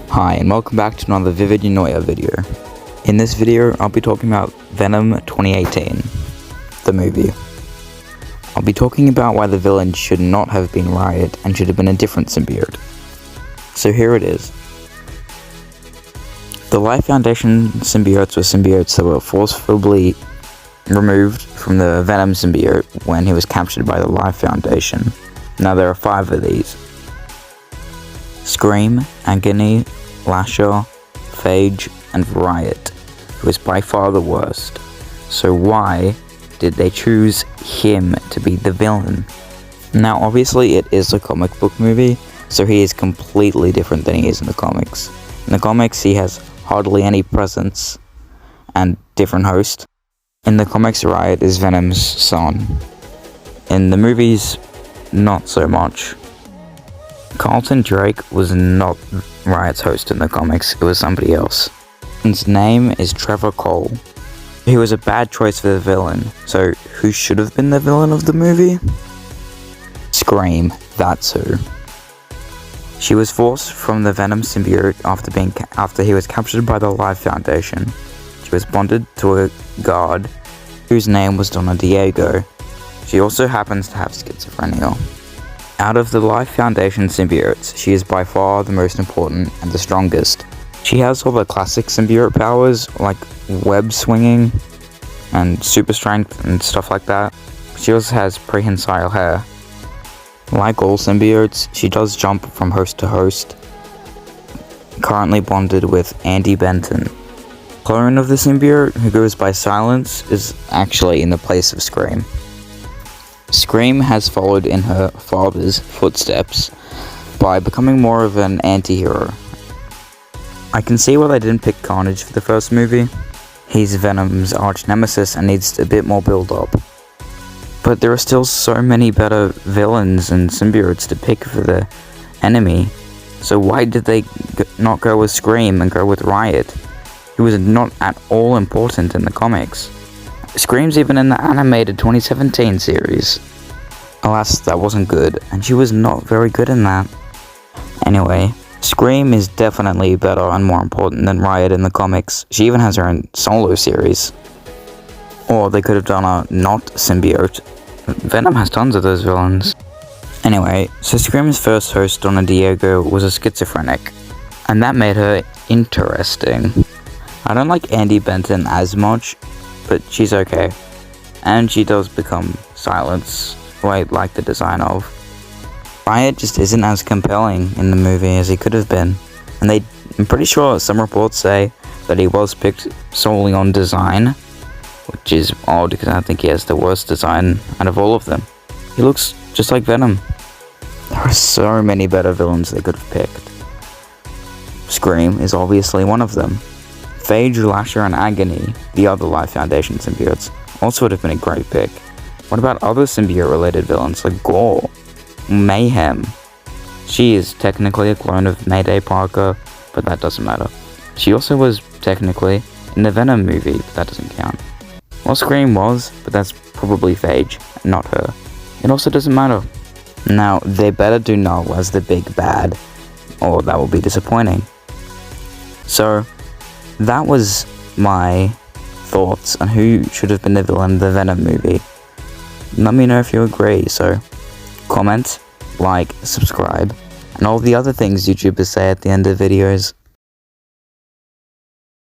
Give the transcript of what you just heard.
Hi and welcome back to another Vivid Unoya video. In this video, I'll be talking about Venom 2018, the movie. I'll be talking about why the villain should not have been Riot and should have been a different symbiote. So here it is. The Life Foundation symbiotes were symbiotes that were forcibly removed from the Venom symbiote when he was captured by the Life Foundation. Now there are 5 of these. Scream, Agony, Lasher, Phage, and Riot, who is by far the worst. So why did they choose him to be the villain? Now obviously it is a comic book movie, so he is completely different than he is in the comics. In the comics he has hardly any presence and different host. In the comics Riot is Venom's son. In the movies, not so much. Carlton Drake was not Riot's host in the comics, it was somebody else. His name is Trevor Cole. He was a bad choice for the villain, so who should have been the villain of the movie? Scream, that's who. She was forced from the Venom symbiote after he was captured by the Life Foundation. She was bonded to a guard whose name was Donna Diego. She also happens to have schizophrenia. Out of the Life Foundation symbiotes, she is by far the most important and the strongest. She has all the classic symbiote powers, like web swinging and super strength and stuff like that. She also has prehensile hair. Like all symbiotes, she does jump from host to host. Currently bonded with Andy Benton. Clone of the symbiote, who goes by Silence, is actually in the place of Scream. Scream has followed in her father's footsteps by becoming more of an anti-hero. I can see why they didn't pick Carnage for the first movie. He's Venom's arch nemesis and needs a bit more build-up. But there are still so many better villains and symbiotes to pick for the enemy, so why did they not go with Scream and go with Riot? He was not at all important in the comics. Scream's even in the animated 2017 series. Alas, that wasn't good, and she was not very good in that. Anyway, Scream is definitely better and more important than Riot in the comics. She even has her own solo series. Or they could have done a not symbiote. Venom has tons of those villains. Anyway, so Scream's first host, Donna Diego, was a schizophrenic, and that made her interesting. I don't like Andy Benton as much, but she's okay. And she does become Silence, who I like the design of. Riot just isn't as compelling in the movie as he could have been. And I'm pretty sure some reports say that he was picked solely on design, which is odd because I think he has the worst design out of all of them. He looks just like Venom. There are so many better villains they could have picked. Scream is obviously one of them. Phage, Lasher, and Agony, the other Life Foundation symbiotes, also would have been a great pick. What about other symbiote-related villains like Gore, Mayhem? She is technically a clone of Mayday Parker, but that doesn't matter. She also was technically in the Venom movie, but that doesn't count. Well, Scream was, but that's probably Phage, not her. It also doesn't matter. Now, they better do Null as the big bad, or that will be disappointing. So, that was my thoughts on who should have been the villain of the Venom movie. Let me know if you agree, so comment, like, subscribe, and all the other things YouTubers say at the end of videos.